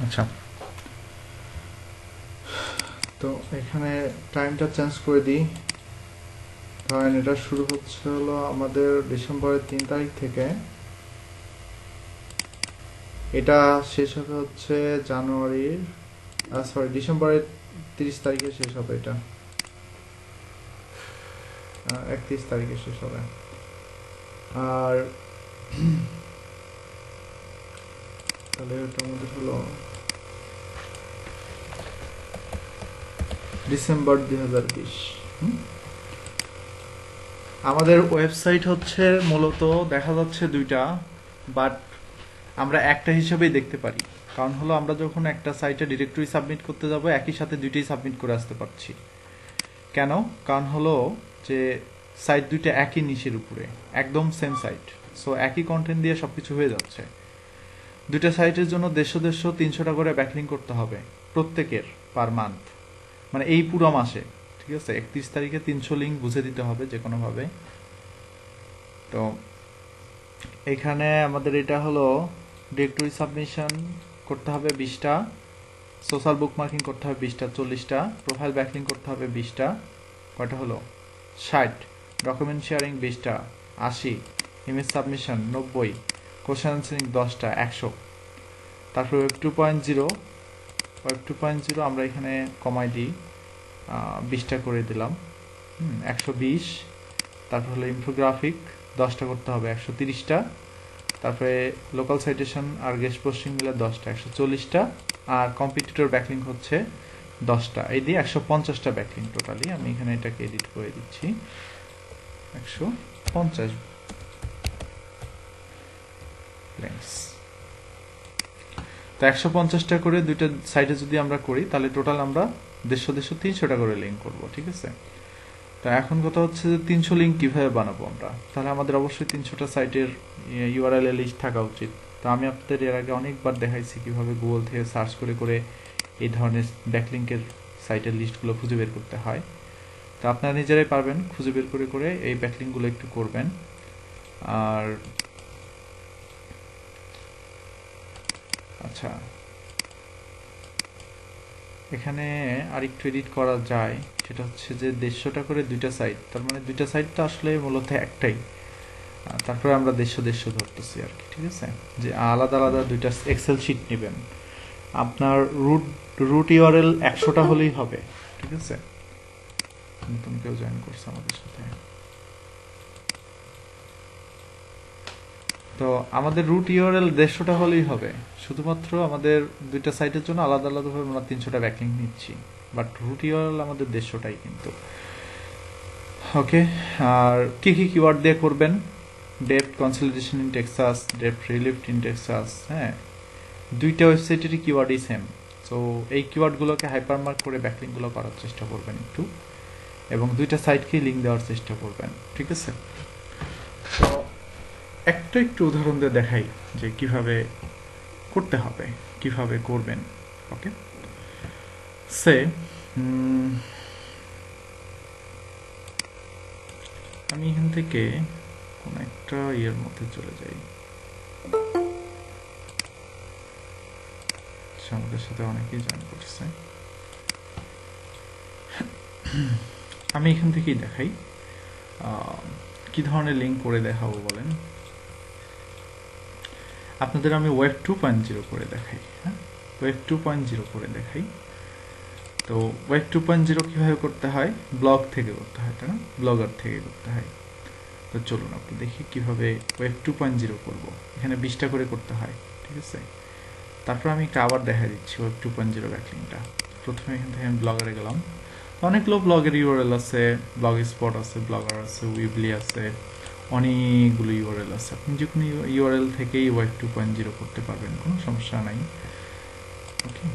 আচ্ছা, তো এখানে টাইমটা চেঞ্জ করে দিই। ধরেন এটা শুরু হচ্ছে হলো আমাদের ডিসেম্বরের 3 তারিখ থেকে, এটা শেষ হবে হচ্ছে জানুয়ারির, সরি, ডিসেম্বরের 30 তারিখে শেষ হবে, এটা 31 তারিখে শেষ হবে। আর তাহলে এটা আমাদের হলো ডিসেম্বর 2020। আমাদের ওয়েবসাইট হচ্ছে মূলত দেখা যাচ্ছে দুইটা, বাট আমরা একটা হিসেবেই দেখতে পারি। কারণ হলো আমরা যখন একটা সাইটে ডিরেক্টরি সাবমিট করতে যাব একই সাথে দুইটাই সাবমিট করে আসতে পারছি। কেন? কারণ হলো যে সাইট দুইটা একই নিচের উপরে, একদম সেম সাইট, সো একই কন্টেন্ট দিয়ে সবকিছু হয়ে যাচ্ছে। দুইটা সাইটের জন্য 150 300টা করে ব্যাকলিং করতে হবে প্রত্যেকের পার মান্থ, মানে এই পুরো মাসে, ঠিক আছে? 31 তারিখে 300 লিঙ্ক বুঝে দিতে হবে যে কোনোভাবে। তো এখানে আমাদের এটা হলো ডিরেক্টরি সাবমিশন করতে হবে 20টা, সোশ্যাল বুক মার্কিং করতে হবে 20টা 40টা, প্রোফাইল ব্যাকলিং করতে হবে 20টা, কয়টা হলো 60, ডকুমেন্ট শেয়ারিং 20টা 80, ইমেজ সাবমিশন 90, কোশ্চেন আনসারিং 10টা 100। তারপর ওয়েব 2.0 আমরা এখানে কমাই দিই, 20টা করে দিলাম, 120। তারপর হলো ইনফোগ্রাফিক 10টা করতে হবে 130টা। তারপরে লোকাল সাইটেশন আর গেস্ট পোস্টিং মিলে 10টা 140টা। আর কম্পিটিটর ব্যাকলিং হচ্ছে 10টা। এই দিয়ে 150টা ব্যাকলিং টোটালি। আমি এখানে এটাকে এডিট করে দিচ্ছি, 150 লিঙ্কস। তো 150টা করে দুইটা সাইটে যদি আমরা করি তাহলে টোটাল আমরা 150 করে লিঙ্ক করবো, ঠিক আছে? তো এখন কথা হচ্ছে যে 300 লিঙ্ক কিভাবে বানাবো আমরা? তাহলে আমাদের অবশ্যই 300টা সাইটের ইউআরএল এর লিস্ট থাকা উচিত। তো আমি আপনাদের এর আগে অনেকবার দেখাইছি কিভাবে গুগল থেকে সার্চ করে করে এই ধরনের ব্যাকলিঙ্কের সাইটের লিস্টগুলো খুঁজে বের করতে হয়। তো আপনারা নিজেরাই পারবেন খুঁজে বের করে করে এই ব্যাকলিঙ্কগুলো একটু করবেন। আর আচ্ছা, এখানে আরেকটু এডিট করা যায়, সেটা হচ্ছে যে 150টা করে দুইটা সাইট, তার মানে দুইটা সাইট তো আসলে মূলত একটাই। তারপরে আমরা 150 ধরতেছি আর কি, ঠিক আছে? যে আলাদা আলাদা দুইটা এক্সেল শিট নেবেন, আপনার রুট ইউআরএল 100টা হলেই হবে, ঠিক আছে? নতুন কেউ জয়েন করছে আমাদের সাথে। তো আমাদের রুট ইউআরএল 150টা হলেই হবে, শুধুমাত্র আমাদের দুইটা সাইটের জন্য আলাদা আলাদাভাবে আমরা 300টা ব্যাকলিঙ্ক নিচ্ছি, বাট রুট ইউআরএল আমাদের 150টাই কিন্তু। ওকে, আর কি কি কিওয়ার্ড দিয়ে করবেন? Depth consolidation in Texas, depth relift in Texas, হ্যাঁ, দুইটা ওয়েবসাইটেরই কিওয়ার্ডই সেম। সো এই কিওয়ার্ডগুলোকে হাইপারমার্ক করে ব্যাকলিঙ্কগুলো করার চেষ্টা করবেন একটু, এবং দুইটা সাইটকেই লিঙ্ক দেওয়ার চেষ্টা করবেন, ঠিক আছে? তো একটু উদাহরণ দিয়ে দেখাই যে কিভাবে করতে হবে, কিভাবে করবেন। ওকে, সে আমি এখান থেকে কোন একটা ইয়ের মধ্যে চলে যাই। আমাদের সাথে অনেকেই জয়েন করছে। আমি এখান থেকেই দেখাই কি ধরনের লিঙ্ক করে দেখাবো বলেন। আপনাদের আমি ওয়েব 2.0 করে দেখাই। হ্যাঁ, ওয়েব 2.0 করে দেখাই। তো ওয়েব 2.0 কিভাবে করতে হয়? ব্লগ থেকে করতে হয়, তাই না? ব্লগার থেকে করতে হয়। তো চলুন আপনি দেখি কিভাবে ওয়েব 2.0 করব। এখানে 20টা করে করতে হয়, ঠিক আছে? তারপর আমি একটা আবার দেখা দিচ্ছি ওয়েব 2.0 ব্যাকলিংটা। প্রথমে এখান থেকে আমি ব্লগারে গেলাম। অনেকগুলো ব্লগের ইউআরএল আছে, ব্লগ স্পট আছে, ব্লগার আছে, উইবলি আছে, অনেকগুলো ইউআরএল আছে। আপনি যে কোনো ইউআরএল থেকেই ওয়েব 2.0 করতে পারবেন, কোনো সমস্যা নাই। ওকে,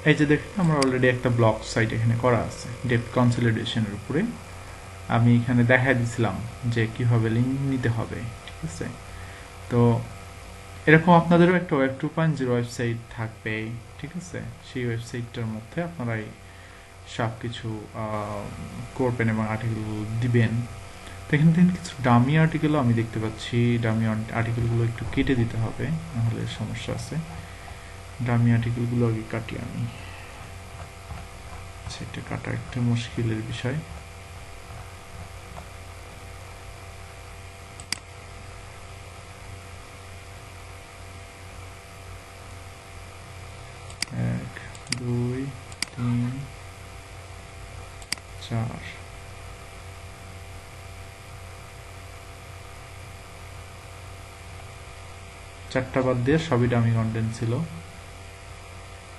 এই যে দেখেন আমার অলরেডি একটা ব্লগ সাইট এখানে করা আছে ডেপ্থ কনসলিডেশনের উপরে। আমি এখানে দেখাই দিছিলাম যে কিভাবে লিঙ্ক নিতে হবে, ঠিক আছে? তো এরকম আপনাদেরও একটা ওয়েব 2.0 ওয়েবসাইট থাকবে, ঠিক আছে? সেই ওয়েবসাইটটার মধ্যে আপনারাই সব কিছু করবেন এবং আর্টিকেল দিবেন। তো এখানে দেখেন কিছু ডামি আর্টিকেলও আমি দেখতে পাচ্ছি। ডামি আর্টিকেলগুলো একটু কেটে দিতে হবে, নাহলে সমস্যা আছে। ডামি আর্টিকেলগুলো আগে কাটি আমি। আচ্ছা, এটা কাটা একটা মুশকিলের বিষয়। এক, দুই, তিন, চার। চারটা বাদ দিয়ে সবই ডামি কন্টেন্ট ছিল।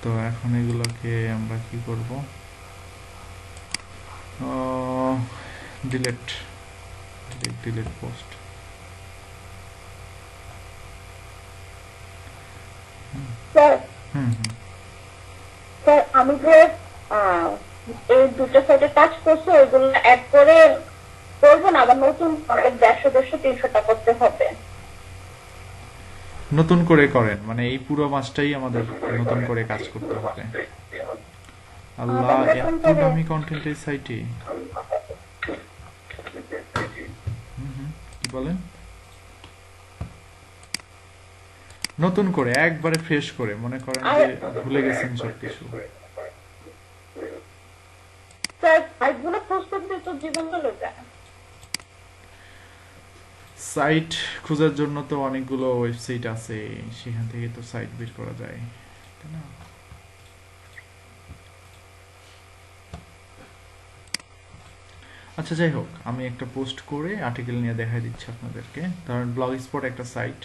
তো এখন এগুলোকে আমরা কি করব? Delete delete post. স্যার হুম হুম স্যার আমি যে আহ, এই দুটো সাইটে কাজ করছি ওইগুলো অ্যাড করে করবো না, আবার নতুন করে 150-300টা করতে হবে? নতুন করে করেন, মানে এই পুরো মাসটাই আমাদের নতুন করে কাজ করতে হবে। আল্লাহ, তাহলে এখন এত করে দামি কন্টেন্ট এই সাইটে। কি বলেন? নতুন করে একবারে ফ্রেশ করে, মনে করেন আর যে ভুলে গেছেন সবকিছু। স্যার সাইটগুলো প্রস্তুত দিয়ে তো জীবন চলে যায়। সাইট খোঁজার জন্য তো অনেকগুলো ওয়েবসাইট আছে, সেখান থেকে তো সাইট বের করা যায়, তাই না? আচ্ছা, যাই হোক, আমি একটা পোস্ট করে আর্টিকেল নিয়ে দেখাই দিচ্ছি আপনাদেরকে। ধরেন ব্লগ স্পট একটা সাইট,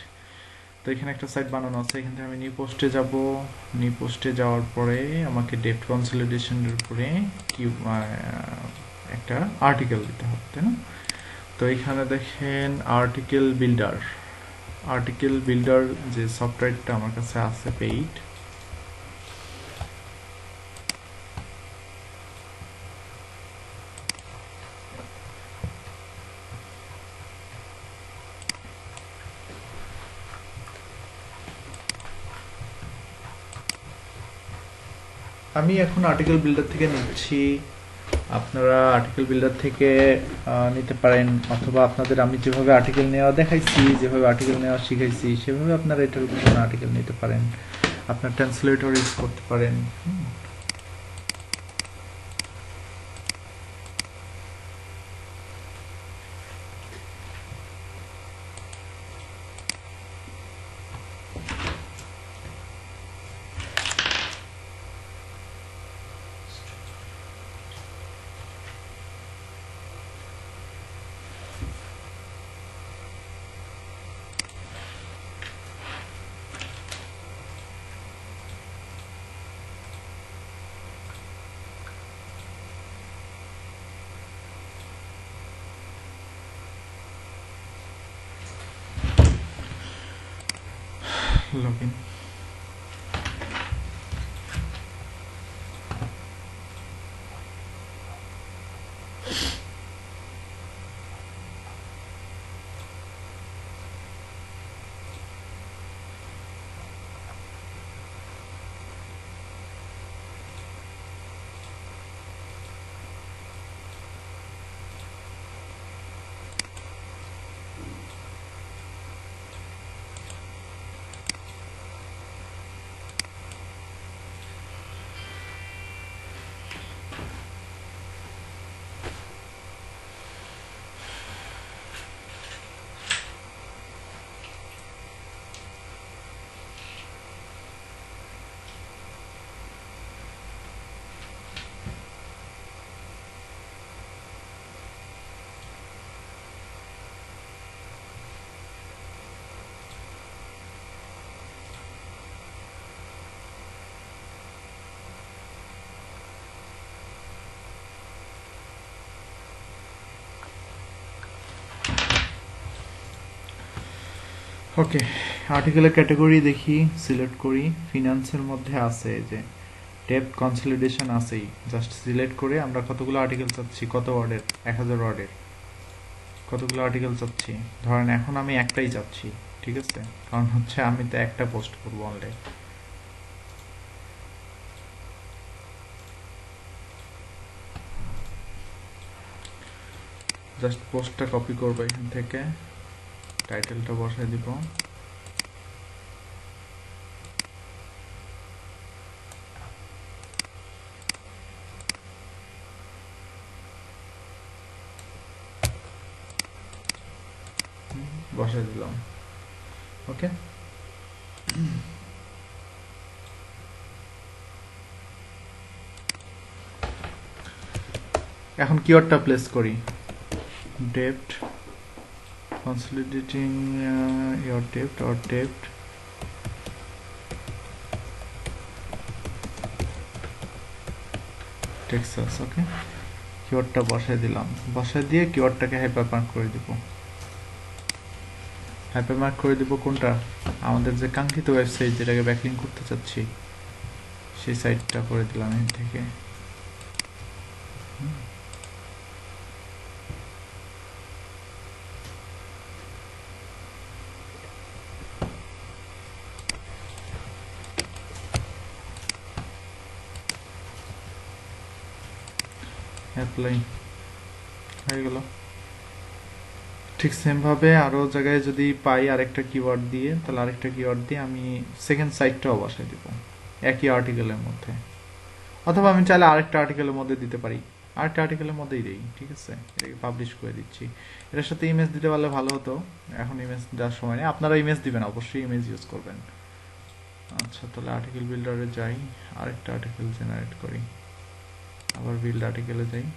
তো এখানে একটা সাইট বানানো আছে। এখান থেকে আমি নিউ পোস্টে যাব। নিউ পোস্টে যাওয়ার পরে আমাকে ডেপ্থ কনসলিডেশনের উপরে কি একটা আর্টিকেল দিতে হবে, তাই না? তো এখানে দেখেন আর্টিকেল বিল্ডার। আর্টিকেল বিল্ডার যে সফটওয়্যারটা আমার কাছে আছে পেইড, আমি এখন আর্টিকেল বিল্ডার থেকে নিচ্ছি। আপনারা আর্টিকেল বিল্ডার থেকে নিতে পারেন, অথবা আপনাদের আমি যেভাবে আর্টিকেল নেওয়া দেখাইছি, যেভাবে আর্টিকেল নেওয়া শিখাইছি, সেভাবে আপনারা এটার উপর কোনো আর্টিকেল নিতে পারেন। আপনার ট্রান্সলেটর ইউজ করতে পারেন। Log in. ওকে, আর্টিকেলের ক্যাটাগরি দেখি, সিলেক্ট করি। ফিনান্সের মধ্যে আছে যে ডেপ্থ কনসলিডেশন আছেই, জাস্ট সিলেক্ট করে আমরা কতগুলো আর্টিকেল চাচ্ছি, কত ওয়ার্ডের, 1000 ওয়ার্ডের কতগুলো আর্টিকেল চাচ্ছি। ধরেন এখন আমি একটাই চাচ্ছি, ঠিক আছে, কারণ হচ্ছে আমি তো একটা পোস্ট করবো অনলাইন। জাস্ট পোস্টটা কপি করব এখান থেকে, টাইটেলটা বসাই দিব। বসাই দিলাম, ওকে। এখন কিওয়ার্ডটা প্লেস করি, ডেপ্ট consolidating your depth or depth Texas, ওকে। কিওয়ার্ডটা বসাই দিলাম, বসাই দিয়ে কিওয়ার্ডটাকে হাইপারমার্ক করে দিব। হাইপারমার্ক করে দিব কোনটা, আমাদের যে কাঙ্ক্ষিত ওয়েবসাইট যেটাকে ব্যাকলিংক করতে চাচ্ছি সেই সাইটটা করে দিলাম এখান থেকে। অ্যাপ্লাই হয়ে গেল। ঠিক সেম ভাবে আরো জায়গায় যদি পাই আরেকটা কিওয়ার্ড দিয়ে, তাহলে আরেকটা কিওয়ার্ড দিয়ে আমি সেকেন্ড সাইটটাও বসাই দিব একই আর্টিকেলের মধ্যে, অথবা আমি চাইলে আরেকটা আর্টিকেলের মধ্যে দিতে পারি, আরেকটা আর্টিকেলের মধ্যেই দেই, ঠিক আছে। এটাকে পাবলিশ করে দিচ্ছি। এটার সাথে ইমেজ দিতে পারলে ভালো হতো, এখন ইমেজ দেওয়ার সময় নেই। আপনারা ইমেজ দিবেন, অবশ্যই ইমেজ ইউজ করবেন। আচ্ছা, তাহলে আর্টিকেল বিল্ডারে যাই, আরেকটা আর্টিকেল জেনারেট করি, আবার বিল্ড আর্টিকেলে যাই।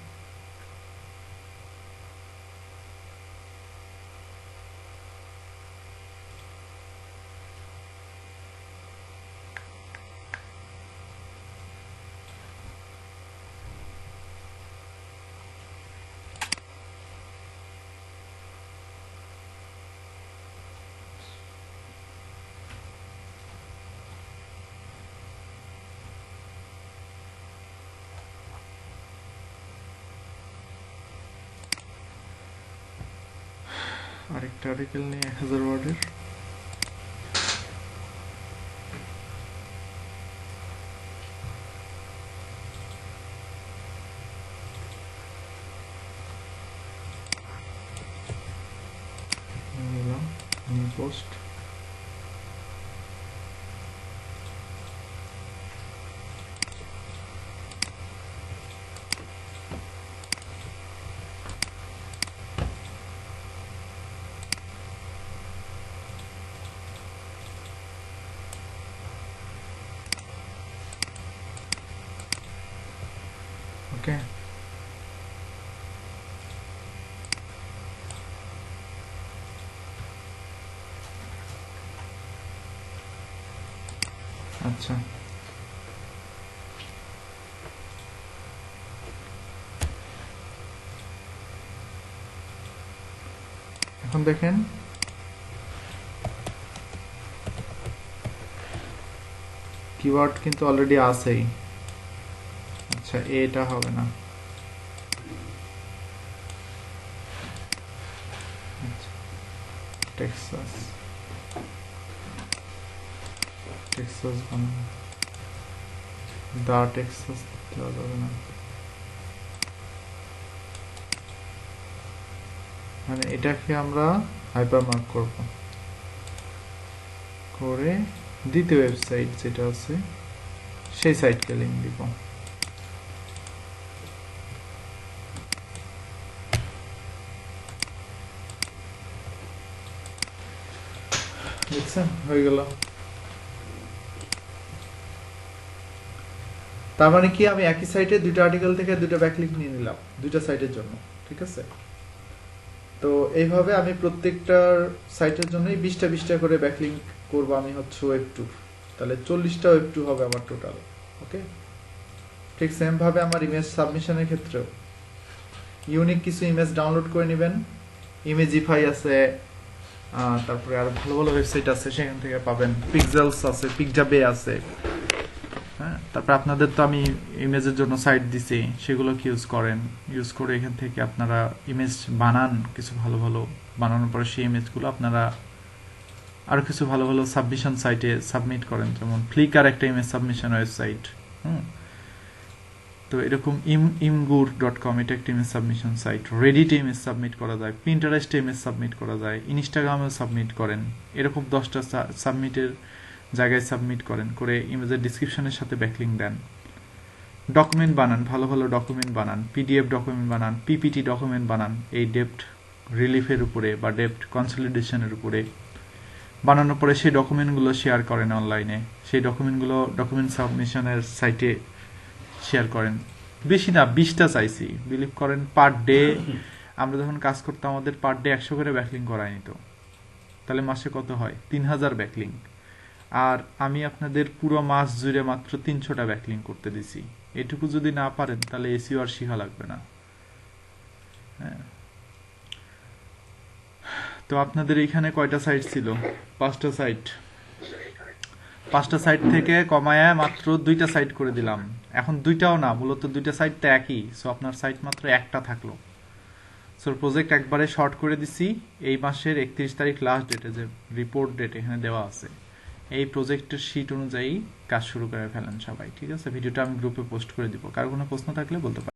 আরেকটা আর্টিকেল নিয়ে 1000 ওয়ার্ডের। পোস্ট ওকে। আচ্ছা, এখন দেখেন কিওয়ার্ড কিন্তু অলরেডি আছেই। আচ্ছা, এটা হবে না। টেক্সাস, টেক্সাস বানানো, দা টেক্সাস দেওয়া যাবে না, মানে এটাকে আমরা হাইপারমার্ক করব, করে দ্বিতীয় ওয়েবসাইট যেটা আছে সেই সাইটকে লিংক দিব। দেখছেন, হয়ে গেল। তার মানে কি, আমি একই সাইটে দুটো আর্টিকেল থেকে দুটো ব্যাকলিংক নিয়ে নিলাম দুইটা সাইটের জন্য, ঠিক আছে। তো এইভাবে আমি প্রত্যেকটার সাইটের জন্যই 20টা করে ব্যাকলিংক করব আমি হচ্ছে ওয়েব 2, তাহলে 40টা ওয়েব 2 হবে আমার টোটাল, ওকে। ঠিক সেম ভাবে আমার ইমেজ সাবমিশনের ক্ষেত্রেও ইউনিক কিছু ইমেজ ডাউনলোড করে নেবেন, ইমেজিফাই আছে, তারপরে আর ভালো ভালো ওয়েবসাইট আছে সেখান থেকে পাবেন, পিক্সেলস আছে, পিকজাবে আছে, হ্যাঁ। তারপর আপনাদের তো আমি ইমেজের জন্য সাইট দিছি, সেগুলো কি ইউজ করেন, ইউজ করে এখান থেকে আপনারা ইমেজ বানান, কিছু ভালো ভালো বানানোর পরে সেই ইমেজগুলো আপনারা আরো কিছু ভালো ভালো সাবমিশন সাইটে সাবমিট করেন, যেমন ফ্লিকার একটা ইমেজ সাবমিশন ওয়েবসাইট, তো এরকম imgur.com এটা একটা ইমেজ সাবমিশন সাইট, রেডিটে ইমেজ সাবমিট করা যায়, পিন্টারেস্টে ইমেজ সাবমিট করা যায়, ইনস্টাগ্রামেও সাবমিট করেন, এরকম 10টা সাবমিটের জায়গায় সাবমিট করেন, করে ইমেজের ডিসক্রিপশনের সাথে ব্যাকলিং দেন। ডকুমেন্ট বানান, ভালো ভালো ডকুমেন্ট বানান, পিডিএফ ডকুমেন্ট বানান, পিপিটি ডকুমেন্ট বানান, এই ডেপ্ট রিলিফের উপরে বা ডেপ্ট কনসলিডেশনের উপরে। বানানোর পরে সেই ডকুমেন্টগুলো শেয়ার করেন অনলাইনে, সেই ডকুমেন্টগুলো ডকুমেন্ট সাবমিশনের সাইটে শেয়ার করেন। বেশি না, 20টা চাইছি, বিলিভ করেন পার ডে। আমরা যখন কাজ করতাম আমাদের পার ডে 100 করে ব্যাকলিং করাই নিত, তাহলে মাসে কত হয়? 3000 ব্যাকলিং। আর আমি আপনাদের পুরো মাস জুড়ে মাত্র 300টা ব্যাকলিং করতে দিছি। এটুকু যদি না পারেন তাহলে এসিও আর শিখা লাগবে না। হ্যাঁ, তো আপনাদের এখানে কয়টা সাইট ছিল? 5টা সাইট। 5টা সাইট থেকে কমায় মাত্র 2টা সাইট করে দিলাম। এখন 2টাও না, মূলত 2টা সাইট তো একই, সো আপনার সাইট মাত্র একটা থাকলো। সো প্রজেক্ট একবারে শর্ট করে দিছি। এই মাসের 31 তারিখ লাস্ট ডেটে, যে রিপোর্ট ডেট এখানে দেওয়া আছে, এই প্রজেক্টের শিট অনুযায়ী কাজ শুরু করে ফেলেন সবাই। ঠিক আছে, ভিডিওটা আমি গ্রুপে পোস্ট করে দিব। কারো কোনো প্রশ্ন থাকলে বলতে পারেন।